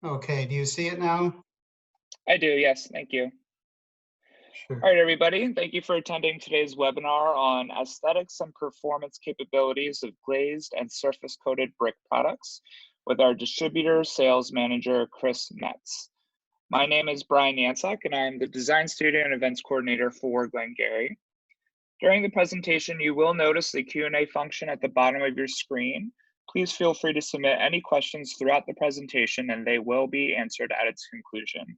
Okay, do you see it now? I do, yes, thank you. Sure. All right, everybody, thank you for attending today's webinar on aesthetics and performance capabilities of glazed and surface-coated brick products with our distributor sales manager, Chris Metz. My name is Brian Yansak, and I'm the design studio and events coordinator for Glen-Gery. During the presentation, you will notice the Q&A function at the bottom of your screen. Please feel free to submit any questions throughout the presentation, and they will be answered at its conclusion.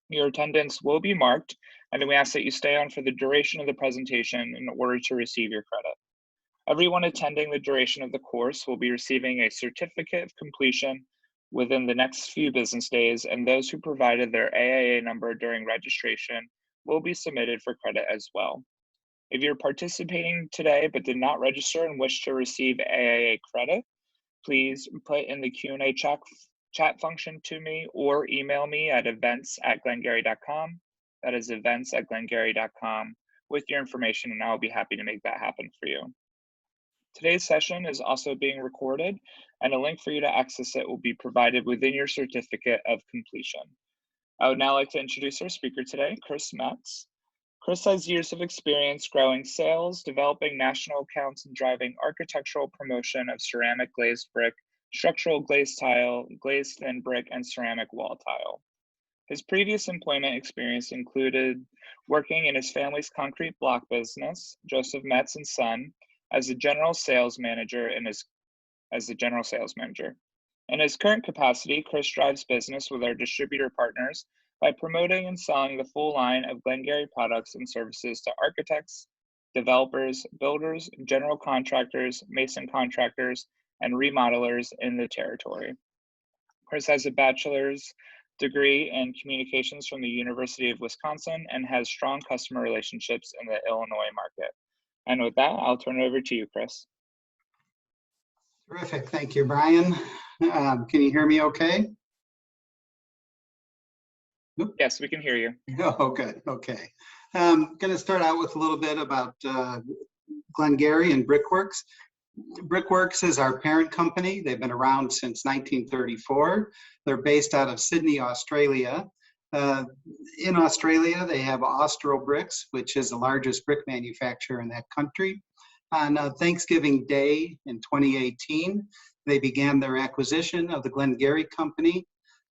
Your attendance will be marked, and then we ask that you stay on for the duration of the presentation in order to receive your credit. Everyone attending the duration of the course will be receiving a certificate of completion within the next few business days, and those who provided their AIA number during registration will be submitted for credit as well. If you're participating today but did not register and wish to receive AIA credit, please put in the Q&A chat function to me or email me at events@glengery.com. That is events@glengery.com with your information, and I'll be happy to make that happen for you. Today's session is also being recorded, and a link for you to access it will be provided within your certificate of completion. I would now like to introduce our speaker today, Chris Metz. Chris has years of experience growing sales, developing national accounts, and driving architectural promotion of ceramic glazed brick, structural glazed tile, glazed thin brick, and ceramic wall tile. His previous employment experience included working in his family's concrete block business, Joseph Metz and Son, as a general sales manager In his current capacity, Chris drives business with our distributor partners by promoting and selling the full line of Glen-Gery products and services to architects, developers, builders, general contractors, mason contractors, and remodelers in the territory. Chris has a bachelor's degree in communications from the University of Wisconsin and has strong customer relationships in the Illinois market. And with that, I'll turn it over to you, Chris. Terrific. Thank you, Brian. Can you hear me okay? Nope. Yes, we can hear you. Oh, good. Okay. I'm going to start out with a little bit about Glen-Gery and Brickworks. Brickworks is our parent company. They've been around since 1934. They're based out of Sydney, Australia. In Australia, they have Austral Bricks, which is the largest brick manufacturer in that country. On Thanksgiving Day in 2018, they began their acquisition of the Glen-Gery company.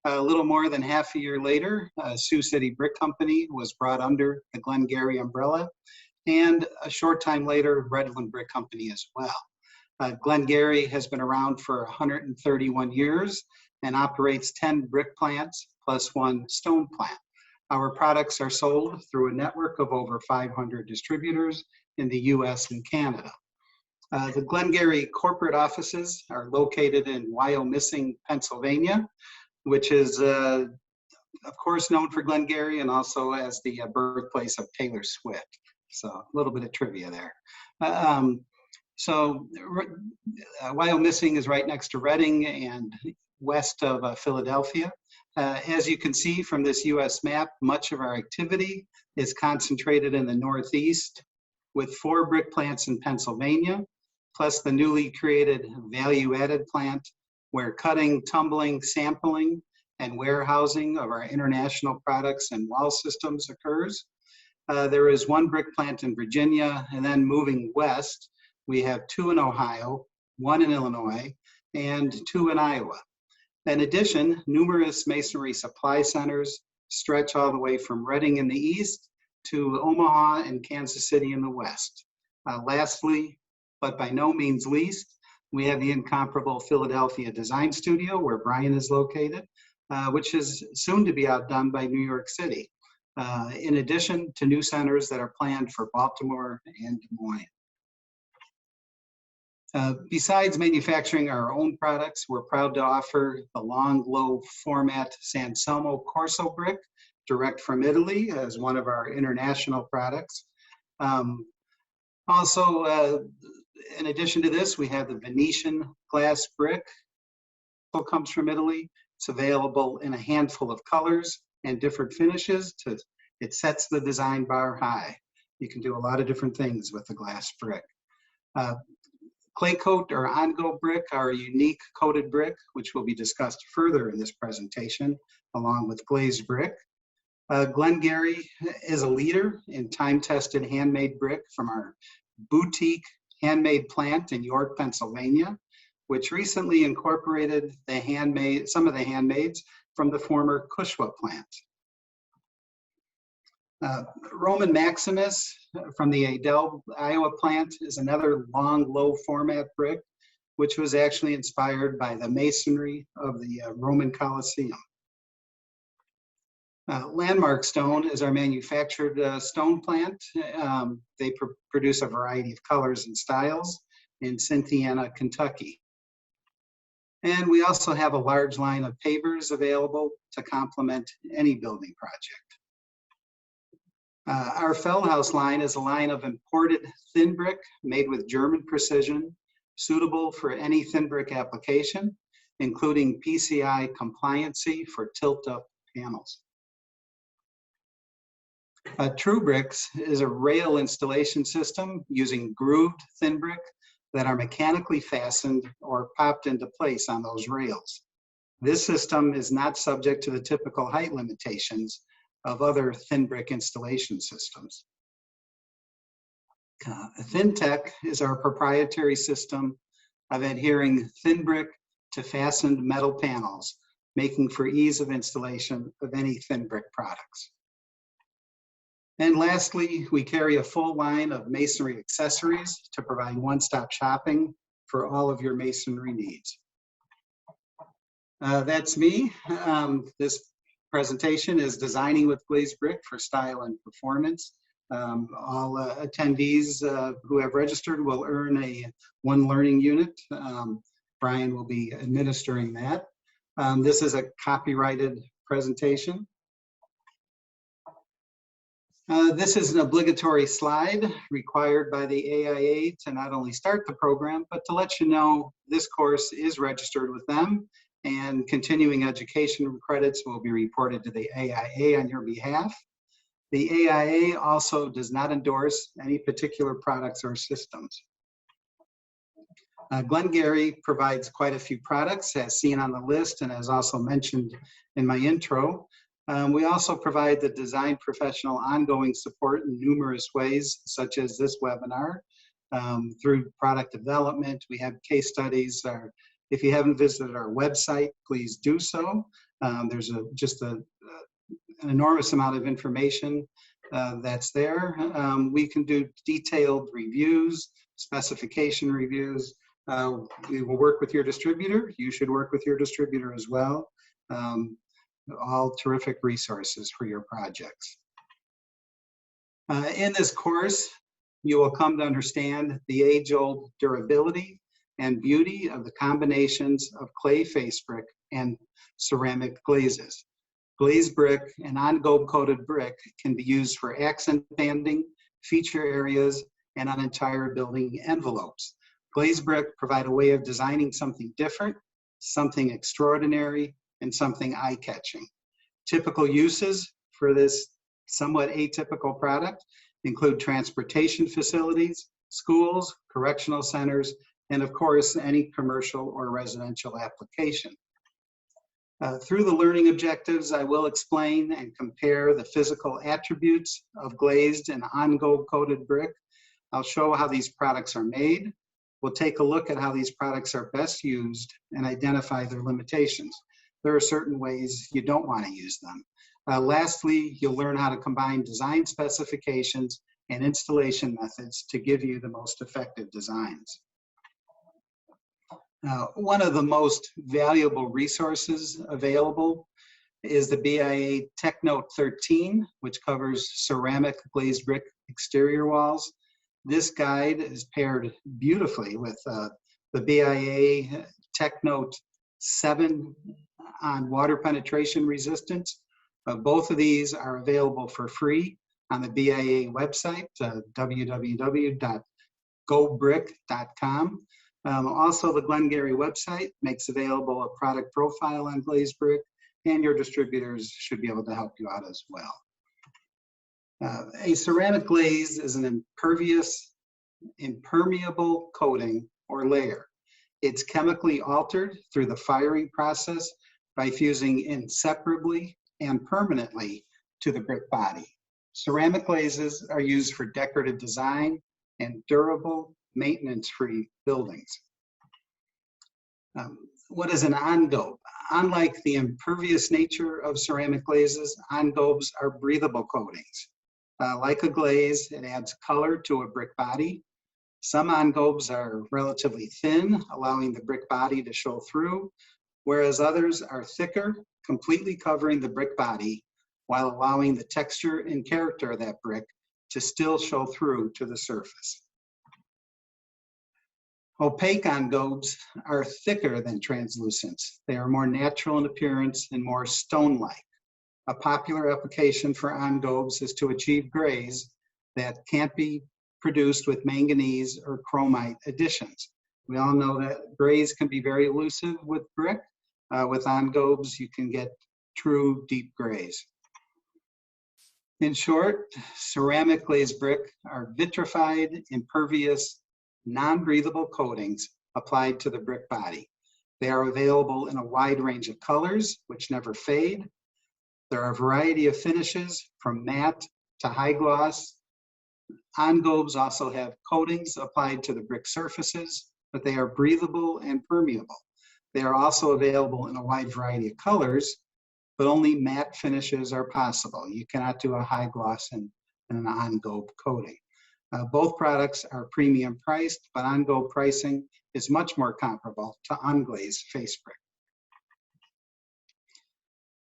A little more than half a year later, Sioux City Brick Company was brought under the Glen-Gery umbrella, and a short time later, Redland Brick Company as well. Glen-Gery has been around for 131 years and operates 10 brick plants plus 1 stone plant. Our products are sold through a network of over 500 distributors in the US and Canada. The Glen-Gery corporate offices are located in Wyomissing, Pennsylvania, which is, of course, known for Glen-Gery and also as the birthplace of Taylor Swift. So a little bit of trivia there. Wyomissing is right next to Reading and west of Philadelphia. As you can see from this US map, much of our activity is concentrated in the Northeast, with 4 brick plants in Pennsylvania, plus the newly created value-added plant where cutting, tumbling, sampling, and warehousing of our international products and wall systems occurs. There is 1 brick plant in Virginia, and then moving west, we have 2 in Ohio, 1 in Illinois, and 2 in Iowa. In addition, numerous masonry supply centers stretch all the way from Reading in the east to Omaha and Kansas City in the west. Lastly, but by no means least, we have the incomparable Philadelphia Design Studio, where Brian is located, which is soon to be outdone by New York City, in addition to new centers that are planned for Baltimore and Des Moines. Besides manufacturing our own products, we're proud to offer the long, low format Sanselmo Corso brick, direct from Italy, as one of our international products. In addition to this, we have the Venetian glass brick, also comes from Italy. It's available in a handful of colors and different finishes. It sets the design bar high. You can do a lot of different things with the glass brick. Clay coat or on-go brick are a unique coated brick, which will be discussed further in this presentation, along with glazed brick. Glen-Gery is a leader in time-tested handmade brick from our boutique handmade plant in York, Pennsylvania, which recently incorporated some of the handmaids from the former Cushwa plant. Roman Maximus from the Adel, Iowa plant is another long, low format brick, which was actually inspired by the masonry of the Roman Colosseum. Landmark Stone is our manufactured stone plant. They produce a variety of colors and styles in Cynthiana, Kentucky. And we also have a large line of pavers available to complement any building project. Our Feldhaus line is a line of imported thin brick made with German precision, suitable for any thin brick application, including PCI compliancy for tilt-up panels. True Bricks is a rail installation system using grooved thin brick that are mechanically fastened or popped into place on those rails. This system is not subject to the typical height limitations of other thin brick installation systems. ThinTech is our proprietary system of adhering thin brick to fastened metal panels, making for ease of installation of any thin brick products. And lastly, we carry a full line of masonry accessories to provide one-stop shopping for all of your masonry needs. That's me. This presentation is Designing with Glazed Brick for Style and Performance. All attendees who have registered will earn one learning unit. Brian will be administering that. This is a copyrighted presentation. This is an obligatory slide required by the AIA to not only start the program, but to let you know this course is registered with them, and continuing education credits will be reported to the AIA on your behalf. The AIA also does not endorse any particular products or systems. Glen-Gery provides quite a few products, as seen on the list and as also mentioned in my intro. We also provide the design professional ongoing support in numerous ways, such as this webinar, through product development. We have case studies. If you haven't visited our website, please do so. There's just an enormous amount of information that's there. We can do detailed reviews, specification reviews. We will work with your distributor. You should work with your distributor as well. All terrific resources for your projects. In this course, you will come to understand the age-old durability and beauty of the combinations of clay face brick and ceramic glazes. Glazed brick and on-go coated brick can be used for accent banding, feature areas, and on entire building envelopes. Glazed brick provide a way of designing something different, something extraordinary, and something eye-catching. Typical uses for this somewhat atypical product include transportation facilities, schools, correctional centers, and of course, any commercial or residential application. Through the learning objectives, I will explain and compare the physical attributes of glazed and on-go coated brick. I'll show how these products are made. We'll take a look at how these products are best used and identify their limitations. There are certain ways you don't want to use them. Lastly, you'll learn how to combine design specifications and installation methods to give you the most effective designs. One of the most valuable resources available is the BIA TechNote 13, which covers ceramic glazed brick exterior walls. This guide is paired beautifully with the BIA TechNote 7 on water penetration resistance. Both of these are available for free on the BIA website, www.gobrick.com. Also, the Glen-Gery website makes available a product profile on glazed brick, and your distributors should be able to help you out as well. A ceramic glaze is an impermeable coating or layer. It's chemically altered through the firing process by fusing inseparably and permanently to the brick body. Ceramic glazes are used for decorative design and durable, maintenance-free buildings. What is an engobe? Unlike the impervious nature of ceramic glazes, engobes are breathable coatings. Like a glaze, it adds color to a brick body. Some engobes are relatively thin, allowing the brick body to show through, whereas others are thicker, completely covering the brick body while allowing the texture and character of that brick to still show through to the surface. Opaque engobes are thicker than translucents. They are more natural in appearance and more stone-like. A popular application for engobes is to achieve grays that can't be produced with manganese or chromite additions. We all know that grays can be very elusive with brick. With engobes, you can get true deep grays. In short, ceramic glazed brick are vitrified, impervious, non-breathable coatings applied to the brick body. They are available in a wide range of colors, which never fade. There are a variety of finishes from matte to high gloss. Engobes also have coatings applied to the brick surfaces, but they are breathable and permeable. They are also available in a wide variety of colors, but only matte finishes are possible. You cannot do a high gloss in an engobe coating. Both products are premium priced, but engobe pricing is much more comparable to unglazed face brick.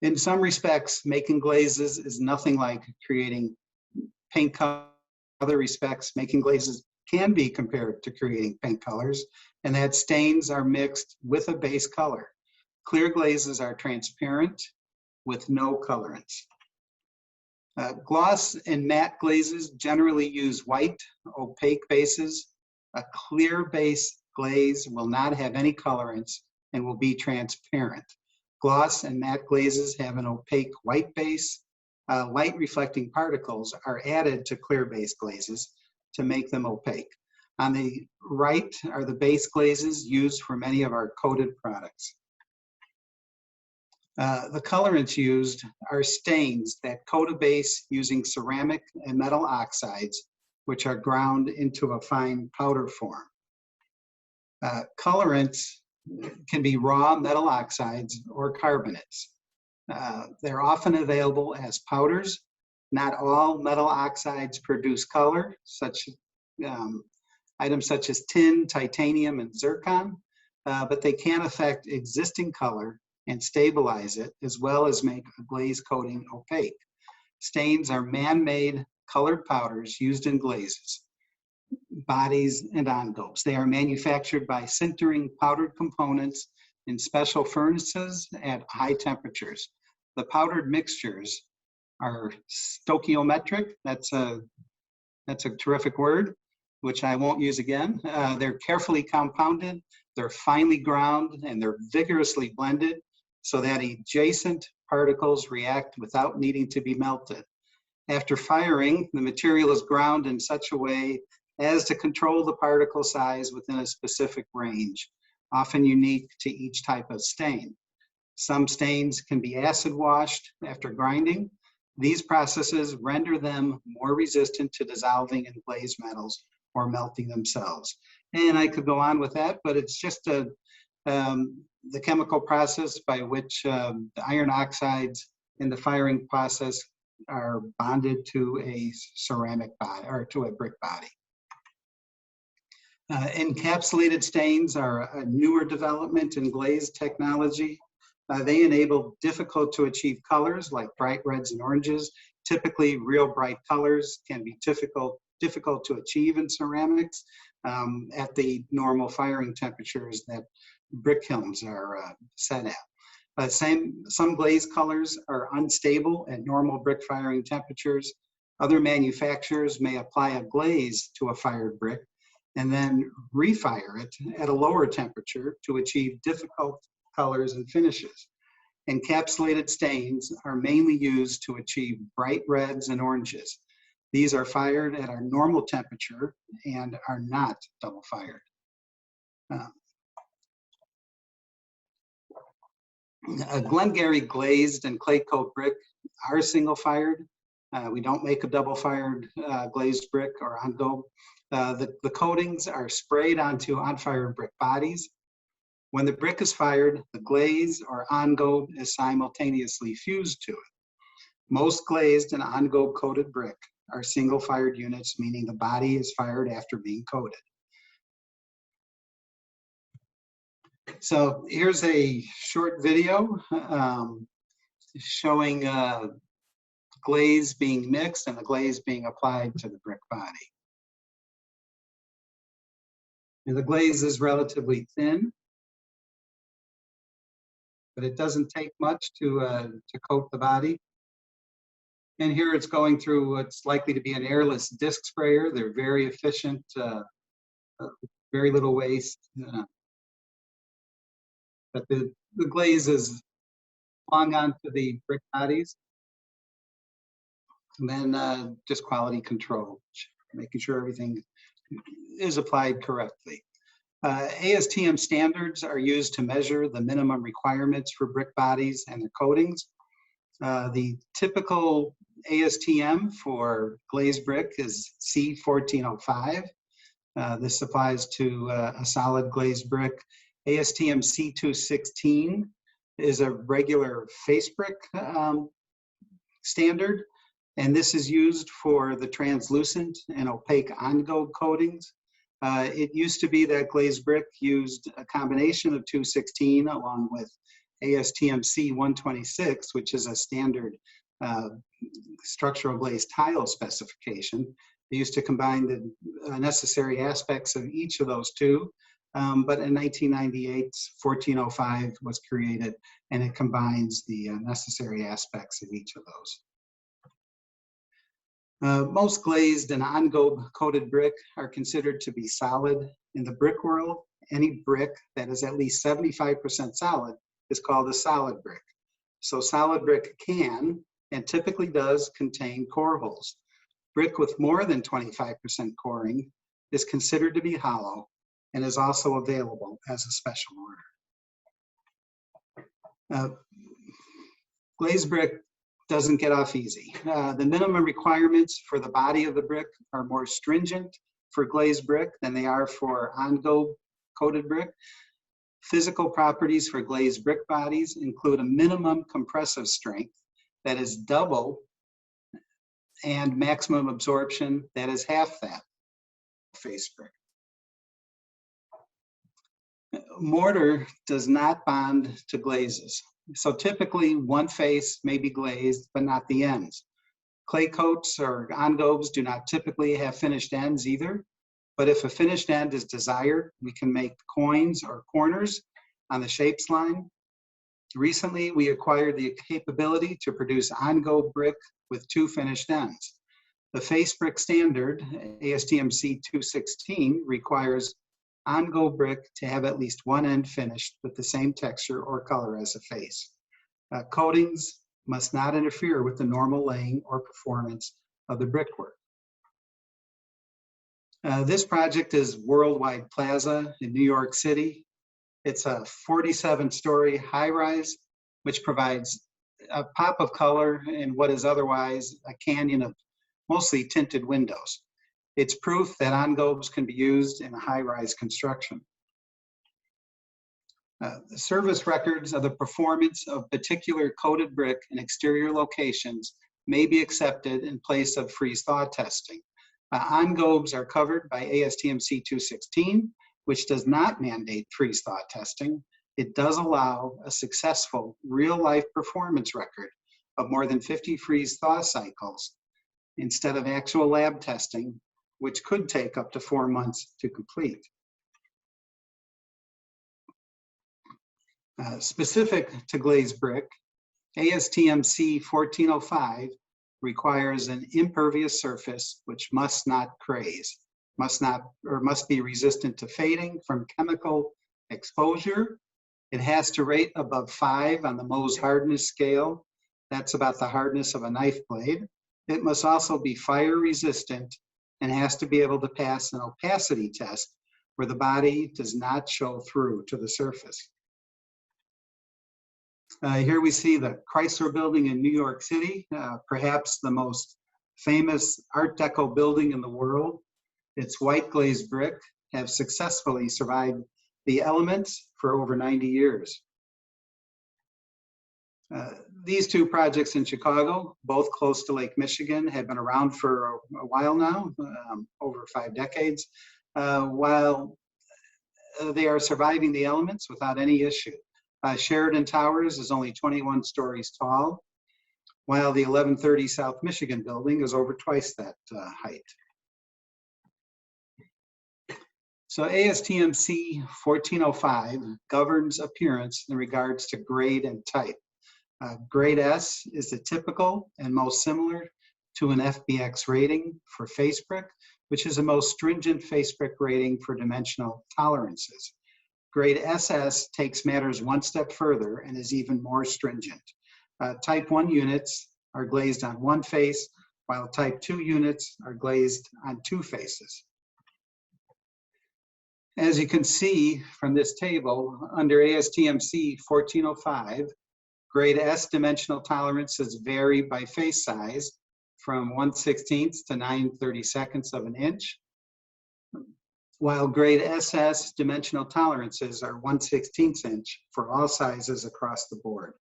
In some respects, making glazes is nothing like creating paint colors. In other respects, making glazes can be compared to creating paint colors, and that stains are mixed with a base color. Clear glazes are transparent with no colorants. Gloss and matte glazes generally use white, opaque bases. A clear base glaze will not have any colorants and will be transparent. Gloss and matte glazes have an opaque white base. Light reflecting particles are added to clear base glazes to make them opaque. On the right are the base glazes used for many of our coated products. The colorants used are stains that coat a base using ceramic and metal oxides, which are ground into a fine powder form. Colorants can be raw metal oxides or carbonates. They're often available as powders. Not all metal oxides produce color, items such as tin, titanium, and zircon, but they can affect existing color and stabilize it, as well as make a glaze coating opaque. Stains are man-made colored powders used in glazes, bodies, and engobes. They are manufactured by sintering powdered components in special furnaces at high temperatures. The powdered mixtures are stoichiometric. That's a terrific word, which I won't use again. They're carefully compounded, they're finely ground, and they're vigorously blended so that adjacent particles react without needing to be melted. After firing, the material is ground in such a way as to control the particle size within a specific range, often unique to each type of stain. Some stains can be acid washed after grinding. These processes render them more resistant to dissolving in glazed metals or melting themselves. And I could go on with that, but it's just the chemical process by which the iron oxides in the firing process are bonded to a ceramic body or to a brick body. Encapsulated stains are a newer development in glaze technology. They enable difficult to achieve colors like bright reds and oranges. Typically, real bright colors can be difficult to achieve in ceramics at the normal firing temperatures that brick kilns are set at. Some glaze colors are unstable at normal brick firing temperatures. Other manufacturers may apply a glaze to a fired brick and then refire it at a lower temperature to achieve difficult colors and finishes. Encapsulated stains are mainly used to achieve bright reds and oranges. These are fired at our normal temperature and are not double fired. A Glen-Gery glazed and clay coat brick are single fired. We don't make a double fired glazed brick or on-go. The coatings are sprayed onto on-fire brick bodies. When the brick is fired, the glaze or on-go is simultaneously fused to it. Most glazed and on-go coated brick are single fired units, meaning the body is fired after being coated. So here's a short video showing glaze being mixed and the glaze being applied to the brick body. And the glaze is relatively thin, but it doesn't take much to coat the body. And here it's going through what's likely to be an airless disc sprayer. They're very efficient, very little waste. But the glaze is flung onto the brick bodies. And then just quality control, making sure everything is applied correctly. ASTM standards are used to measure the minimum requirements for brick bodies and their coatings. The typical ASTM for glazed brick is C1405. This applies to a solid glazed brick. ASTM C216 is a regular face brick standard, and this is used for the translucent and opaque on-go coatings. It used to be that glazed brick used a combination of 216 along with ASTM C126, which is a standard structural glazed tile specification. They used to combine the necessary aspects of each of those two. But in 1998, 1405 was created, and it combines the necessary aspects of each of those. Most glazed and on-go coated brick are considered to be solid. In the brick world, any brick that is at least 75% solid is called a solid brick. So solid brick can, and typically does, contain core holes. Brick with more than 25% coring is considered to be hollow and is also available as a special order. Glazed brick doesn't get off easy. The minimum requirements for the body of the brick are more stringent for glazed brick than they are for on-go coated brick. Physical properties for glazed brick bodies include a minimum compressive strength that is double and maximum absorption that is half that face brick. Mortar does not bond to glazes. So typically one face may be glazed, but not the ends. Clay coats or on-gobes do not typically have finished ends either, but if a finished end is desired, we can make coins or corners on the shapes line. Recently, we acquired the capability to produce on-go brick with two finished ends. The face brick standard, ASTM C216, requires on-go brick to have at least one end finished with the same texture or color as the face. Coatings must not interfere with the normal laying or performance of the brickwork. This project is Worldwide Plaza in New York City. It's a 47-story high-rise, which provides a pop of color in what is otherwise a canyon of mostly tinted windows. It's proof that on-gobes can be used in a high-rise construction. The service records of the performance of particular coated brick in exterior locations may be accepted in place of freeze-thaw testing. On-gobes are covered by ASTM C216, which does not mandate freeze-thaw testing. It does allow a successful real-life performance record of more than 50 freeze-thaw cycles instead of actual lab testing, which could take up to 4 months to complete. Specific to glazed brick, ASTM C1405 requires an impervious surface which must not craze, must be resistant to fading from chemical exposure. It has to rate above 5 on the Mohs hardness scale. That's about the hardness of a knife blade. It must also be fire resistant and has to be able to pass an opacity test where the body does not show through to the surface. Here we see the Chrysler Building in New York City, perhaps the most famous Art Deco building in the world. Its white glazed brick have successfully survived the elements for over 90 years. These two projects in Chicago, both close to Lake Michigan, have been around for a while now, over 5 decades, while they are surviving the elements without any issue. Sheridan Towers is only 21 stories tall, while the 1130 South Michigan building is over twice that height. So ASTM-C 1405 governs appearance in regards to grade and type. Grade S is the typical and most similar to an FBX rating for face brick, which is the most stringent face brick rating for dimensional tolerances. Grade SS takes matters one step further and is even more stringent. Type 1 units are glazed on one face, while type 2 units are glazed on 2 faces. As you can see from this table, under ASTM-C 1405, grade S dimensional tolerances vary by face size from 1/16 to 9/32 of an inch, while grade SS dimensional tolerances are 1/16 inch for all sizes across the board.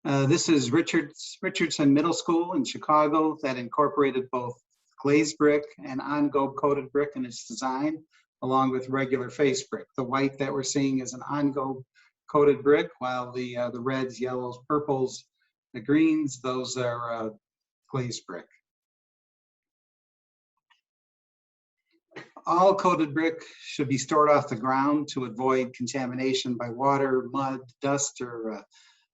This is Richardson Middle School in Chicago that incorporated both glazed brick and on-gobe coated brick in its design, along with regular face brick. The white that we're seeing is an on-gobe coated brick, while the reds, yellows, purples, the greens, those are glazed brick. All coated brick should be stored off the ground to avoid contamination by water, mud, dust, or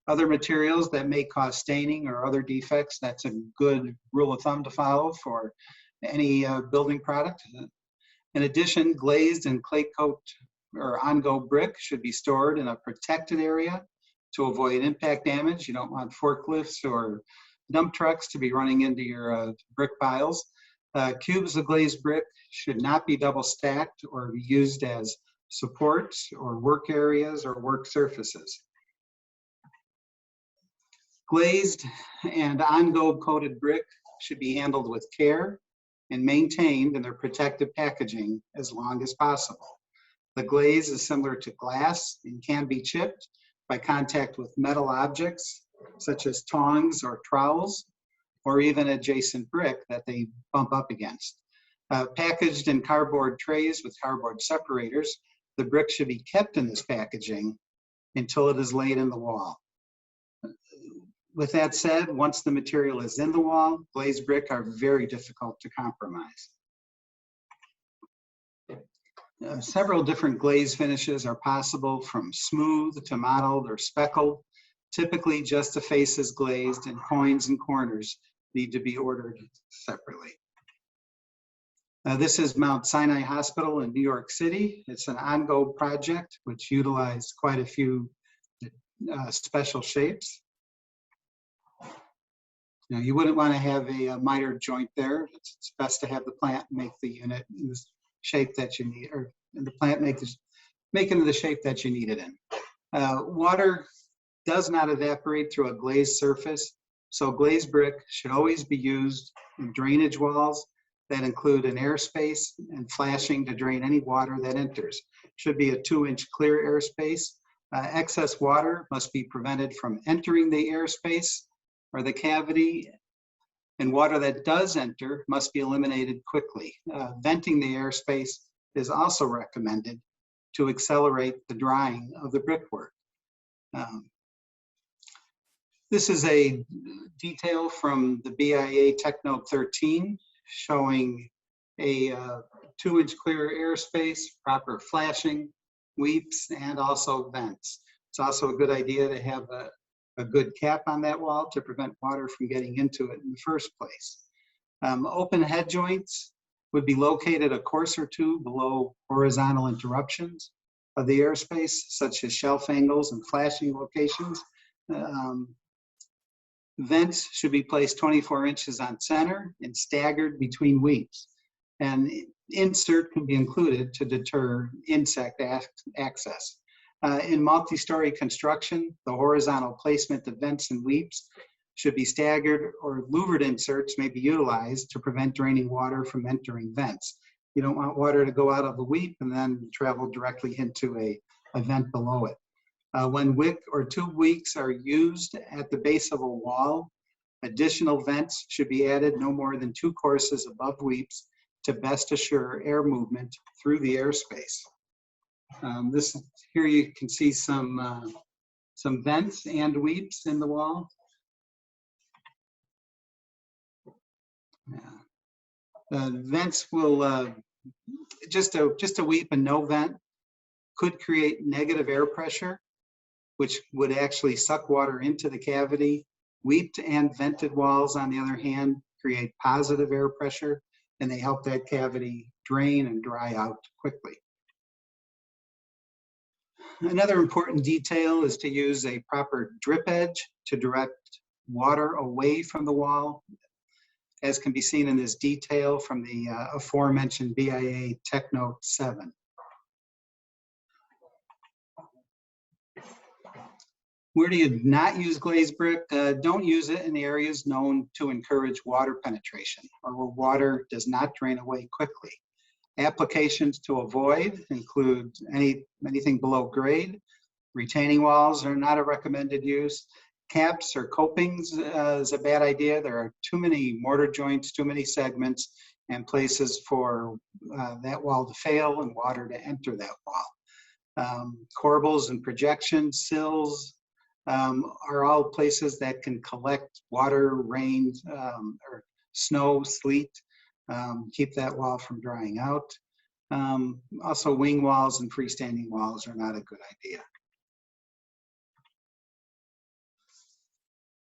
other materials that may cause staining or other defects. That's a good rule of thumb to follow for any building product. In addition, glazed and clay coat or on-go brick should be stored in a protected area to avoid impact damage. You don't want forklifts or dump trucks to be running into your brick piles. Cubes of glazed brick should not be double stacked or be used as supports or work areas or work surfaces. Glazed and on-go coated brick should be handled with care and maintained in their protective packaging as long as possible. The glaze is similar to glass and can be chipped by contact with metal objects such as tongs or trowels, or even adjacent brick that they bump up against. Packaged in cardboard trays with cardboard separators, the brick should be kept in this packaging until it is laid in the wall. With that said, once the material is in the wall, glazed brick are very difficult to compromise. Several different glaze finishes are possible, from smooth to mottled or speckled. Typically, just the face is glazed, and coins and corners need to be ordered separately. This is Mount Sinai Hospital in New York City. It's an on-go project which utilized quite a few special shapes. Now, you wouldn't want to have a miter joint there. It's best to have the plant make the unit in the shape that you need, or the plant make it in the shape that you need it in. Water does not evaporate through a glazed surface, so glazed brick should always be used in drainage walls that include an airspace and flashing to drain any water that enters. Should be a 2-inch clear airspace. Excess water must be prevented from entering the airspace or the cavity, and water that does enter must be eliminated quickly. Venting the airspace is also recommended to accelerate the drying of the brickwork. This is a detail from the BIA Tech Note 13 showing a 2-inch clear airspace, proper flashing, weeps, and also vents. It's also a good idea to have a good cap on that wall to prevent water from getting into it in the first place. Open head joints would be located a course or two below horizontal interruptions of the airspace, such as shelf angles and flashing locations. Vents should be placed 24 inches on center and staggered between weeps. and insert can be included to deter insect access. In multi-story construction, the horizontal placement of vents and weeps should be staggered, or louvered inserts may be utilized to prevent draining water from entering vents. You don't want water to go out of the weep and then travel directly into a vent below it. When wick or tube weeks are used at the base of a wall, additional vents should be added no more than 2 courses above weeps to best assure air movement through the airspace. Here you can see some vents and weeps in the wall. Vents will, just a weep and no vent could create negative air pressure, which would actually suck water into the cavity. Weeped and vented walls, on the other hand, create positive air pressure, and they help that cavity drain and dry out quickly. Another important detail is to use a proper drip edge to direct water away from the wall, as can be seen in this detail from the aforementioned BIA Tech Note 7. Where do you not use glazed brick? Don't use it in the areas known to encourage water penetration, or where water does not drain away quickly. Applications to avoid include anything below grade. Retaining walls are not a recommended use. Caps or copings is a bad idea. There are too many mortar joints, too many segments, and places for that wall to fail and water to enter that wall. Corbels and projection sills are all places that can collect water, rain, or snow, sleet, keep that wall from drying out. Also, wing walls and freestanding walls are not a good idea.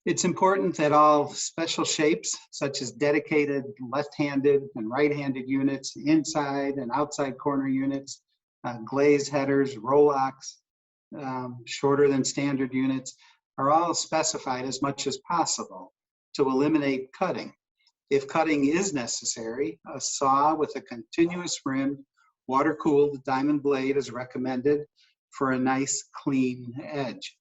It's important that all special shapes, such as dedicated left-handed and right-handed units, inside and outside corner units, glazed headers, roll-locks, shorter than standard units, are all specified as much as possible to eliminate cutting. If cutting is necessary, a saw with a continuous rim, water-cooled diamond blade is recommended for a nice clean edge.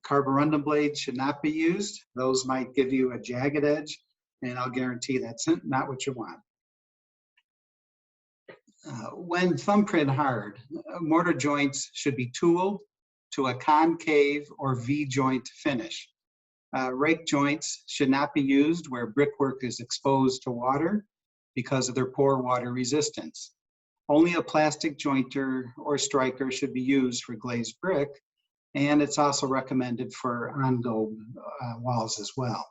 Carborundum blades should not be used. Those might give you a jagged edge, and I'll guarantee that's not what you want. When thumbprint hard, mortar joints should be tooled to a concave or V-joint finish. Rake joints should not be used where brickwork is exposed to water because of their poor water resistance. Only a plastic jointer or striker should be used for glazed brick, and it's also recommended for on-go walls as well.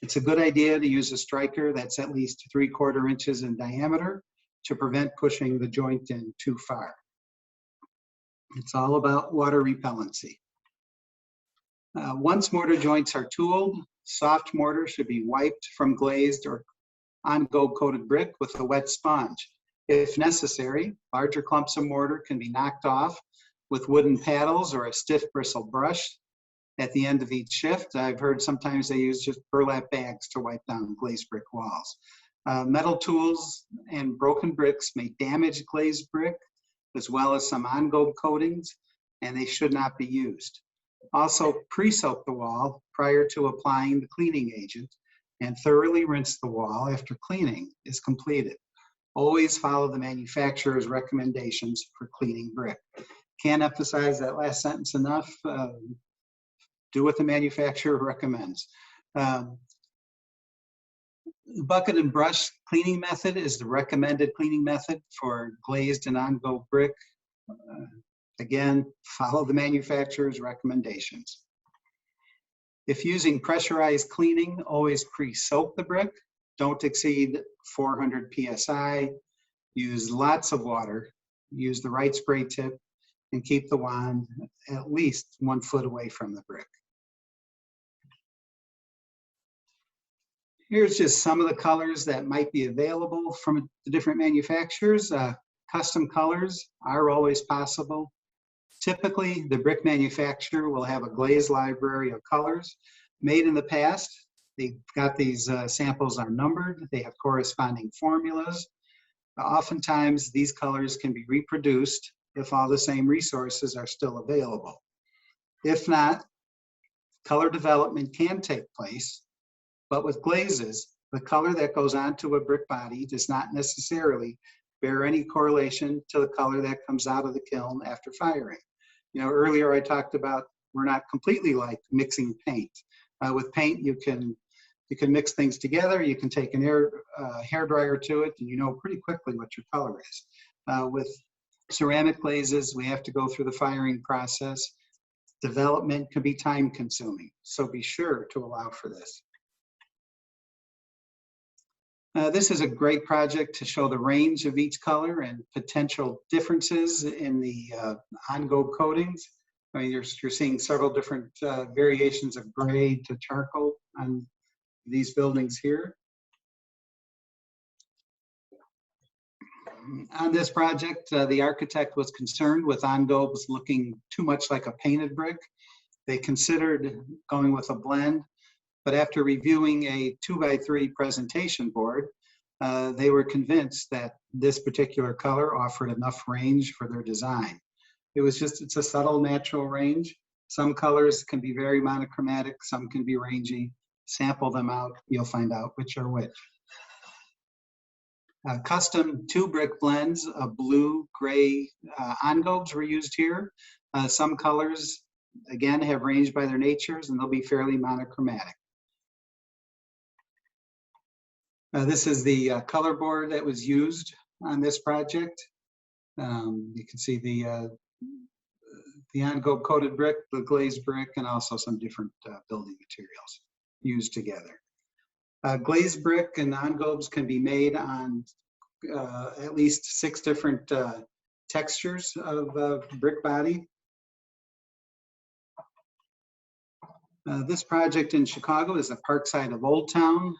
It's a good idea to use a striker that's at least 3/4 inches in diameter to prevent pushing the joint in too far. It's all about water repellency. Once mortar joints are tooled, soft mortar should be wiped from glazed or on-go coated brick with a wet sponge. If necessary, larger clumps of mortar can be knocked off with wooden paddles or a stiff bristle brush at the end of each shift. I've heard sometimes they use just burlap bags to wipe down glazed brick walls. Metal tools and broken bricks may damage glazed brick, as well as some on-go coatings, and they should not be used. Also, pre-soak the wall prior to applying the cleaning agent, and thoroughly rinse the wall after cleaning is completed. Always follow the manufacturer's recommendations for cleaning brick. Can't emphasize that last sentence enough. Do what the manufacturer recommends. Bucket and brush cleaning method is the recommended cleaning method for glazed and on-go brick. Again, follow the manufacturer's recommendations. If using pressurized cleaning, always pre-soak the brick. Don't exceed 400 PSI. Use lots of water. Use the right spray tip, and keep the wand at least 1 foot away from the brick. Here's just some of the colors that might be available from the different manufacturers. Custom colors are always possible. Typically, the brick manufacturer will have a glazed library of colors made in the past. They've got these samples are numbered. They have corresponding formulas. Oftentimes, these colors can be reproduced if all the same resources are still available. If not, color development can take place, but with glazes, the color that goes onto a brick body does not necessarily bear any correlation to the color that comes out of the kiln after firing. You know, earlier I talked about we're not completely like mixing paint. With paint, you can mix things together. You can take an hair dryer to it, and you know pretty quickly what your color is. With ceramic glazes, we have to go through the firing process. Development can be time consuming, so be sure to allow for this. This is a great project to show the range of each color and potential differences in the on-go coatings. I mean, you're seeing several different variations of gray to charcoal on these buildings here. On this project, the architect was concerned with on-gobes looking too much like a painted brick. They considered going with a blend, but after reviewing a 2x3 presentation board, they were convinced that this particular color offered enough range for their design. It's a subtle natural range. Some colors can be very monochromatic, some can be rangy. Sample them out, you'll find out which are which. Custom 2-brick blends of blue, gray on-gobes were used here. Some colors, again, have range by their natures, and they'll be fairly monochromatic. This is the color board that was used on this project. You can see the on-gobe coated brick, the glazed brick, and also some different building materials used together. Glazed brick and on-gobes can be made on at least 6 different textures of brick body. This project in Chicago is the Parkside of Old Town.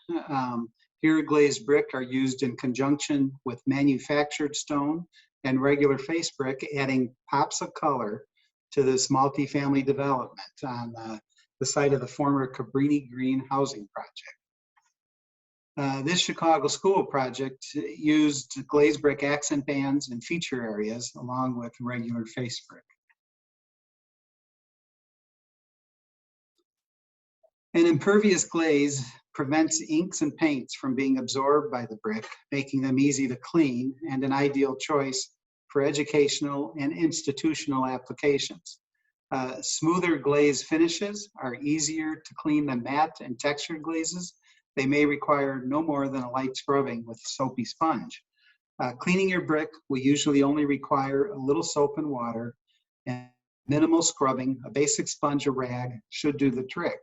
Here, glazed brick are used in conjunction with manufactured stone and regular face brick, adding pops of color to this multifamily development on the site of the former Cabrini Green housing project. This Chicago school project used glazed brick accent bands and feature areas along with regular face brick. An impervious glaze prevents inks and paints from being absorbed by the brick, making them easy to clean and an ideal choice for educational and institutional applications. Smoother glaze finishes are easier to clean than matte and textured glazes. They may require no more than a light scrubbing with a soapy sponge. Cleaning your brick will usually only require a little soap and water, and minimal scrubbing. A basic sponge or rag should do the trick.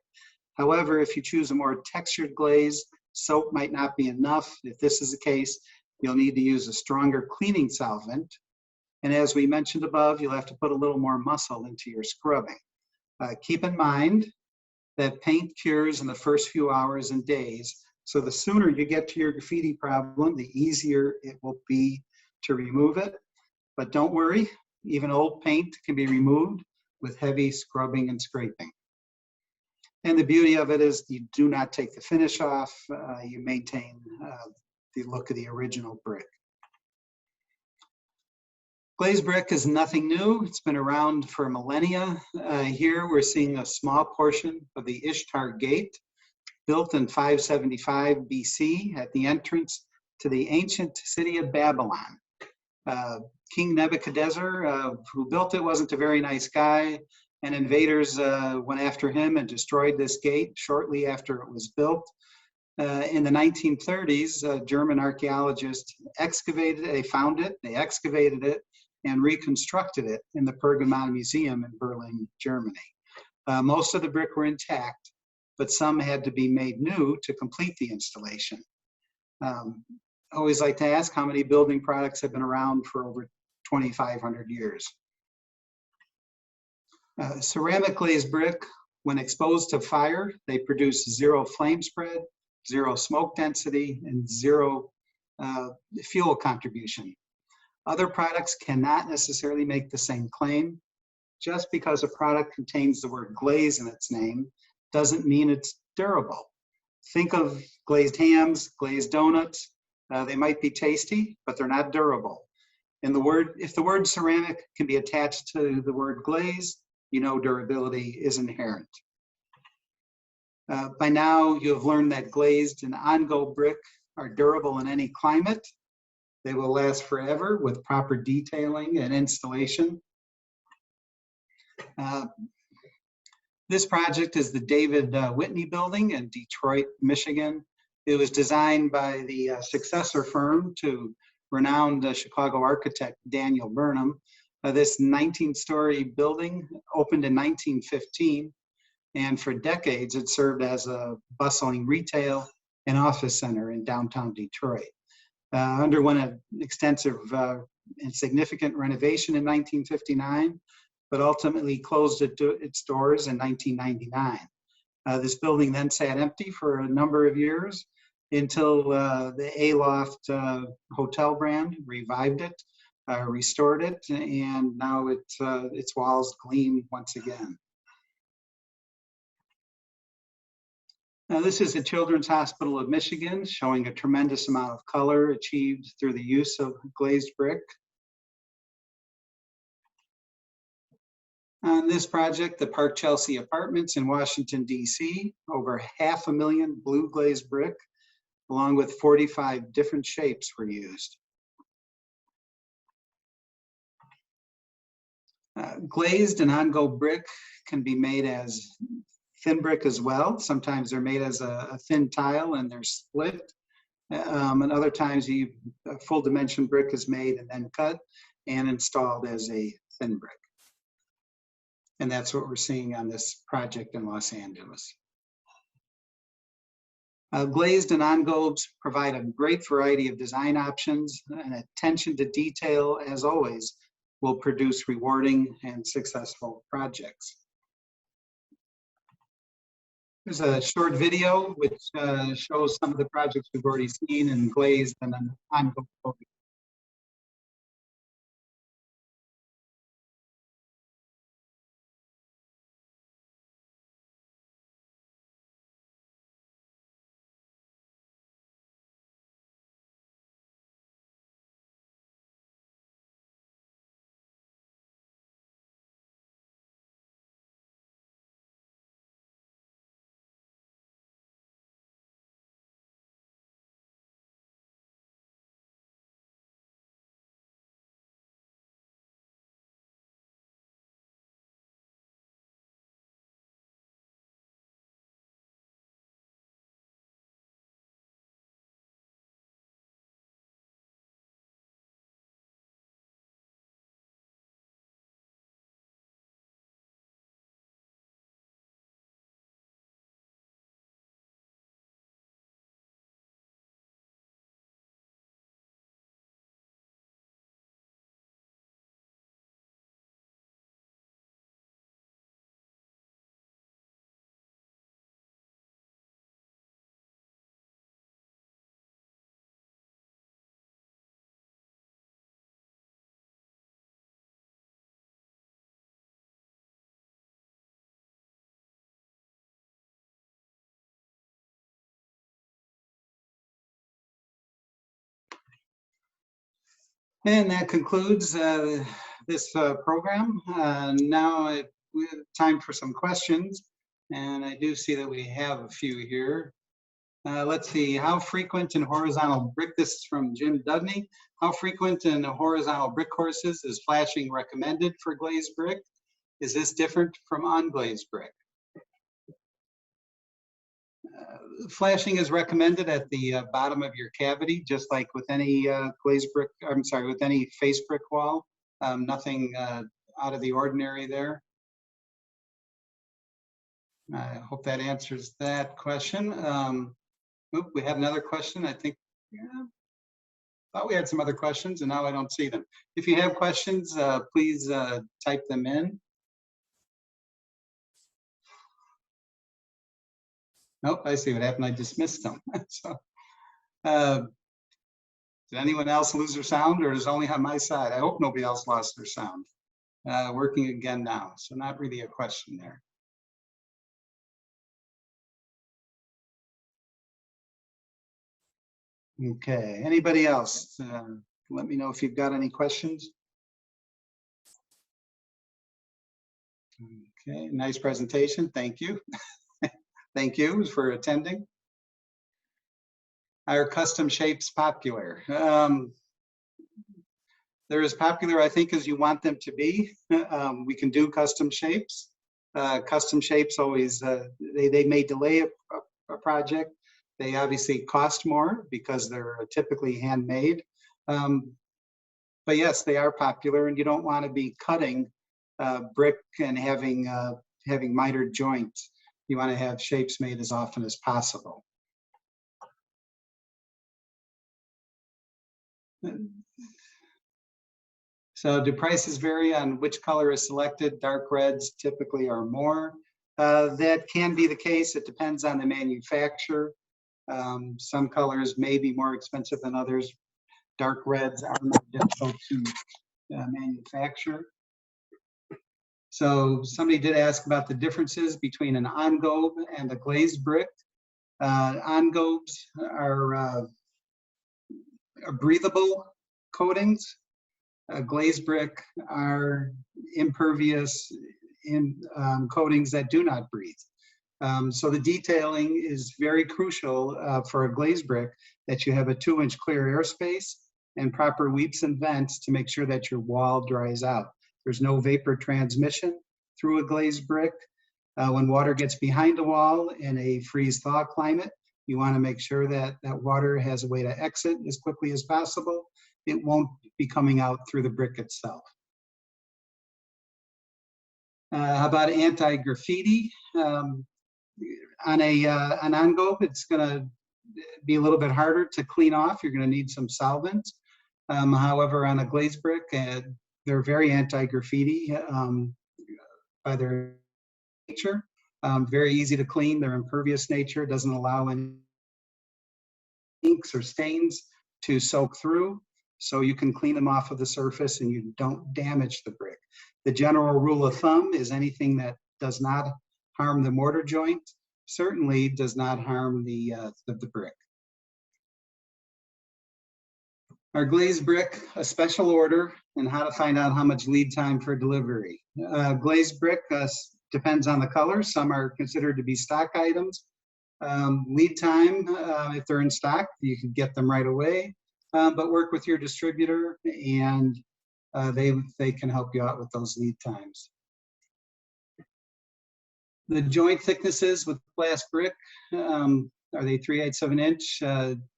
However, if you choose a more textured glaze, soap might not be enough. If this is the case, you'll need to use a stronger cleaning solvent. And as we mentioned above, you'll have to put a little more muscle into your scrubbing. Keep in mind that paint cures in the first few hours and days. So the sooner you get to your graffiti problem, the easier it will be to remove it. But don't worry, even old paint can be removed with heavy scrubbing and scraping. And the beauty of it is you do not take the finish off, you maintain the look of the original brick. Glazed brick is nothing new. It's been around for millennia. Here we're seeing a small portion of the Ishtar Gate, built in 575 BC at the entrance to the ancient city of Babylon. King Nebuchadnezzar, who built it, wasn't a very nice guy, and invaders went after him and destroyed this gate shortly after it was built. In the 1930s, German archaeologists excavated it, they found it, they excavated it, and reconstructed it in the Pergamon Museum in Berlin, Germany. Most of the brick were intact, but some had to be made new to complete the installation. I always like to ask how many building products have been around for over 2,500 years. Ceramic glazed brick, when exposed to fire, they produce 0 flame spread, 0 smoke density, and 0 fuel contribution. Other products cannot necessarily make the same claim. Just because a product contains the word glaze in its name doesn't mean it's durable. Think of glazed hams, glazed donuts. They might be tasty, but they're not durable. And if the word ceramic can be attached to the word glaze, you know durability is inherent. By now, you have learned that glazed and on-go brick are durable in any climate. They will last forever with proper detailing and installation. This project is the David Whitney Building in Detroit, Michigan. It was designed by the successor firm to renowned Chicago architect Daniel Burnham. This 19-story building opened in 1915, and for decades it served as a bustling retail and office center in downtown Detroit. Underwent an extensive and significant renovation in 1959, but ultimately closed its doors in 1999. This building then sat empty for a number of years until the Aloft hotel brand revived it, restored it, and now its walls gleam once again. Now, this is the Children's Hospital of Michigan, showing a tremendous amount of color achieved through the use of glazed brick. On this project, the Park Chelsea Apartments in Washington, D.C., over 500,000 blue glazed brick, along with 45 different shapes were used. Glazed and on-go brick can be made as thin brick as well. Sometimes they're made as a thin tile and they're split. And other times a full dimension brick is made and then cut and installed as a thin brick. And that's what we're seeing on this project in Los Angeles. Glazed and on-gos provide a great variety of design options, and attention to detail, as always, will produce rewarding and successful projects. There's a short video which shows some of the projects we've already seen in glazed and on-go. And that concludes this program. Now we have time for some questions, and I do see that we have a few here. Let's see, how frequent in horizontal brick, this is from Jim Dudney, how frequent in horizontal brick courses is flashing recommended for glazed brick? Is this different from unglazed brick? Flashing is recommended at the bottom of your cavity, just like with any glazed brick, I'm sorry, with any face brick wall. Nothing out of the ordinary there. I hope that answers that question. We had another question, I think. Yeah, thought we had some other questions and now I don't see them. If you have questions, please type them in. Nope, I see what happened. I dismissed them. So, did anyone else lose their sound, or is it only on my side? I hope nobody else lost their sound. Working again now, so not really a question there. Okay, anybody else? Let me know if you've got any questions. Okay, nice presentation. Thank you. Thank you for attending. Are custom shapes popular? They're as popular, I think, as you want them to be. We can do custom shapes. Custom shapes always, they may delay a project. They obviously cost more because they're typically handmade. But yes, they are popular, and you don't want to be cutting brick and having mitered joints. You want to have shapes made as often as possible. So do prices vary on which color is selected? Dark reds typically are more. That can be the case. It depends on the manufacturer. Some colors may be more expensive than others. Dark reds are more difficult to manufacture. So somebody did ask about the differences between an engobe and a glazed brick. Engobes are breathable coatings. Glazed brick are impervious coatings that do not breathe. So the detailing is very crucial for a glazed brick, that you have a 2-inch clear airspace and proper weeps and vents to make sure that your wall dries out. There's no vapor transmission through a glazed brick. When water gets behind the wall in a freeze-thaw climate, you want to make sure that that water has a way to exit as quickly as possible. It won't be coming out through the brick itself. How about anti-graffiti? On an engobe, it's going to be a little bit harder to clean off. You're going to need some solvent. However, on a glazed brick, they're very anti-graffiti by their nature. Very easy to clean. Their impervious nature doesn't allow any inks or stains to soak through. So you can clean them off of the surface and you don't damage the brick. The general rule of thumb is anything that does not harm the mortar joint certainly does not harm the brick. Our glazed brick, a special order, and how to find out how much lead time for delivery. Glazed brick depends on the color. Some are considered to be stock items. Lead time, if they're in stock, you can get them right away. But work with your distributor, and they can help you out with those lead times. The joint thicknesses with glass brick, are they 3/8 of an inch?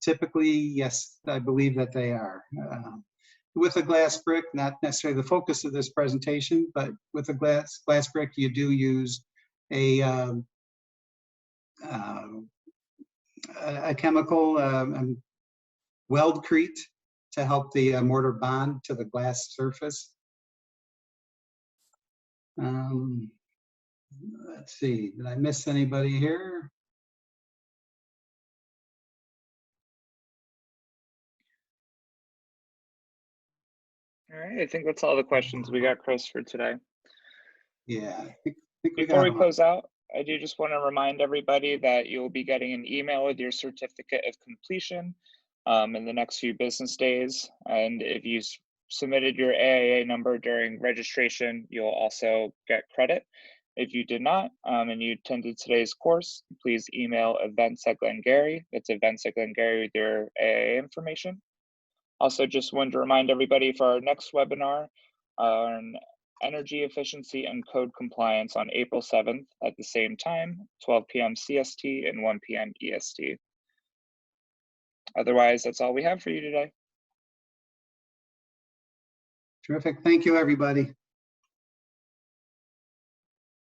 Typically, yes, I believe that they are. With a glass brick, not necessarily the focus of this presentation, but with a glass brick, you do use a chemical weldcrete to help the mortar bond to the glass surface. Let's see, did I miss anybody here? All right, I think that's all the questions we got, Chris, for today. Yeah, I think we Before we got them. close out, I do just want to remind everybody that you'll be getting an email with your certificate of completion in the next few business days. And if you submitted your AIA number during registration, you'll also get credit. If you did not and you attended today's course, please email events@Glen-Gery. That's events@Glen-Gery with your AIA information. Also, just wanted to remind everybody for our next webinar on energy efficiency and code compliance on April 7th at the same time, 12 p.m. CST and 1 p.m. EST. Otherwise, that's all we have for you today. Terrific. Thank you, everybody.